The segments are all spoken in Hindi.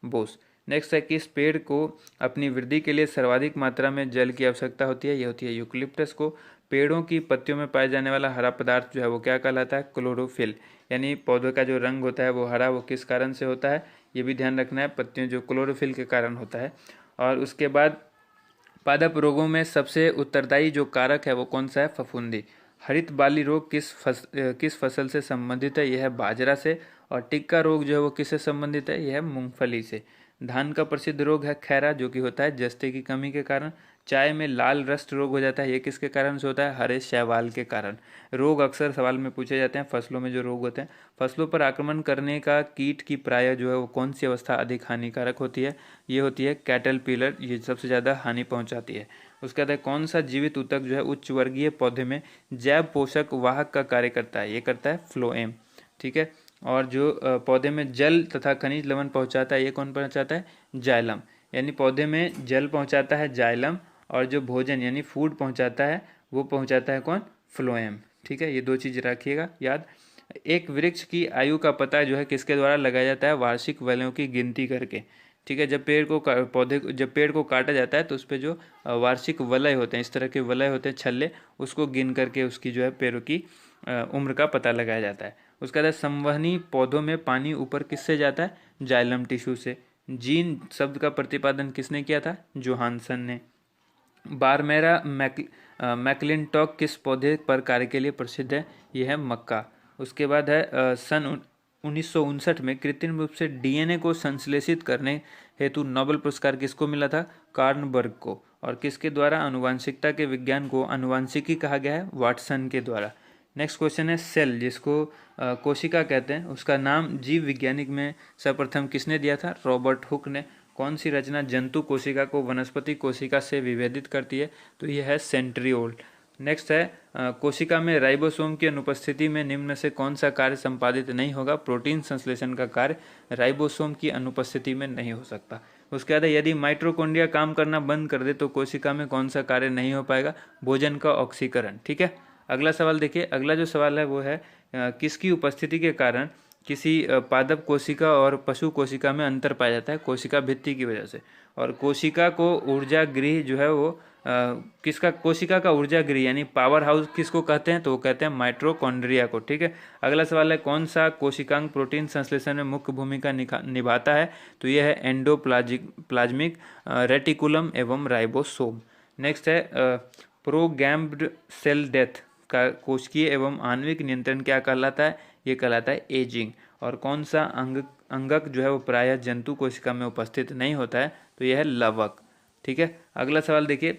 बोस। नेक्स्ट है किस पेड़ को अपनी वृद्धि के लिए सर्वाधिक मात्रा में जल की आवश्यकता होती है? ये होती है यूकलिप्टस को। पेड़ों की पत्तियों में पाए जाने वाला हरा पदार्थ जो है वो क्या कहलाता है? क्लोरोफिल। यानी पौधों का जो रंग होता है वो हरा, वो किस कारण से होता है? ये भी ध्यान रखना है, पत्तियों जो क्लोरोफिल के कारण होता है। और उसके बाद पादप रोगों में सबसे उत्तरदायी जो कारक है वो कौन सा है? फफूंदी। हरित बाली रोग किस फसल से संबंधित है? यह है बाजरा से। और टिक्का रोग जो है वो किससे संबंधित है? यह है मूंगफली से। धान का प्रसिद्ध रोग है खैरा, जो कि होता है जस्ते की कमी के कारण। चाय में लाल रस्ट रोग हो जाता है, ये किसके कारण से होता है? हरे शैवाल के कारण। रोग अक्सर सवाल में पूछे जाते हैं, फसलों में जो रोग होते हैं। फसलों पर आक्रमण करने का कीट की प्राय जो है वो कौन सी अवस्था अधिक हानिकारक होती है? ये होती है कैटरपिलर, ये सबसे ज़्यादा हानि पहुंचाती है। उसके बाद कौन सा जीवित ऊतक जो है उच्च वर्गीय पौधे में जैव पोषक वाहक का कार्य करता है? ये करता है फ्लोएम। ठीक है। और जो पौधे में जल तथा खनिज लवण पहुंचाता है, ये कौन पहुंचाता है? जाइलम। यानी पौधे में जल पहुंचाता है जाइलम, और जो भोजन यानी फूड पहुंचाता है वो पहुंचाता है कौन? फ्लोएम। ठीक है, ये दो चीज रखिएगा याद। एक वृक्ष की आयु का पता जो है किसके द्वारा लगाया जाता है? वार्षिक वलयों की गिनती करके। ठीक है, जब पेड़ को काटा जाता है तो उस पर जो वार्षिक वलय होते हैं, इस तरह के वलय होते हैं छल्ले, उसको गिन करके उसकी जो है पेड़ों की उम्र का पता लगाया जाता है। उसके बाद संवहनी पौधों में पानी ऊपर किससे जाता है? जाइलम टिश्यू से। जीन शब्द का प्रतिपादन किसने किया था? जोहानसन ने। बारमेरा मैकलिनटॉक किस पौधे पर कार्य के लिए प्रसिद्ध है? यह है मक्का। उसके बाद है सन 1959 में कृत्रिम रूप से डीएनए को संश्लेषित करने हेतु नोबेल पुरस्कार किसको मिला था? कार्नबर्ग को। और किसके द्वारा अनुवांशिकता के विज्ञान को अनुवांशिकी कहा गया है? वाटसन के द्वारा। नेक्स्ट क्वेश्चन है सेल, जिसको कोशिका कहते हैं, उसका नाम जीव वैज्ञानिक में सर्वप्रथम किसने दिया था? रॉबर्ट हुक ने। कौन सी रचना जंतु कोशिका को वनस्पति कोशिका से विभेदित करती है? तो यह है सेंट्रियोल। नेक्स्ट है कोशिका में राइबोसोम की अनुपस्थिति में निम्न से कौन सा कार्य संपादित नहीं होगा? प्रोटीन संश्लेषण का कार्य राइबोसोम की अनुपस्थिति में नहीं हो सकता। उसके बाद यदि माइटोकॉन्ड्रिया काम करना बंद कर दे तो कोशिका में कौन सा कार्य नहीं हो पाएगा? भोजन का ऑक्सीकरण। ठीक है, अगला सवाल देखिए। अगला जो सवाल है वो है किसकी उपस्थिति के कारण किसी पादप कोशिका और पशु कोशिका में अंतर पाया जाता है? कोशिका भित्ति की वजह से। और कोशिका को ऊर्जा गृह जो है वो किसका? कोशिका का ऊर्जा गृह यानी पावर हाउस किसको कहते हैं? तो वो कहते हैं माइटोकॉन्ड्रिया को। ठीक है, अगला सवाल है कौन सा कोशिकांग प्रोटीन संश्लेषण में मुख्य भूमिका निभाता है? तो यह है एंडोप्लाज्मिक रेटिकुलम एवं राइबोसोम। नेक्स्ट है प्रोगैम्ड सेल डेथ का कोशिकीय एवं आणविक नियंत्रण क्या कहलाता है? ये कहलाता है एजिंग। और कौन सा अंगक जो है वो प्रायः जंतु कोशिका में उपस्थित नहीं होता है? तो यह है लवक। ठीक है, अगला सवाल देखिए।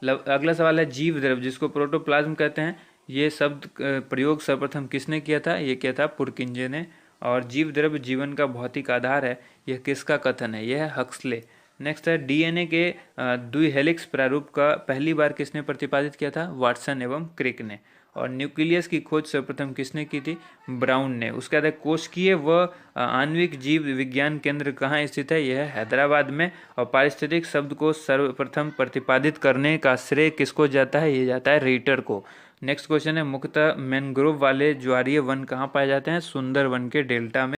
अगला सवाल है जीव द्रव, जिसको प्रोटोप्लाज्म कहते हैं, ये शब्द प्रयोग सर्वप्रथम किसने किया था? ये किया था पुरकिंजे ने। और जीव द्रव जीवन का भौतिक आधार है, यह किसका कथन है? यह है हक्सले। नेक्स्ट है डीएनए के द्विहेलिक्स प्रारूप का पहली बार किसने प्रतिपादित किया था? वाटसन एवं क्रिक ने। और न्यूक्लियस की खोज सर्वप्रथम किसने की थी? ब्राउन ने। उसके बाद कोशिकीय व आणविक जीव विज्ञान केंद्र कहाँ स्थित है? यह है हैदराबाद में। और पारिस्थितिक शब्द को सर्वप्रथम प्रतिपादित करने का श्रेय किसको जाता है? ये जाता है रीटर को। नेक्स्ट क्वेश्चन है मुख्यतः मैंग्रोव वाले ज्वारीय वन कहाँ पाए जाते हैं? सुंदरवन के डेल्टा में।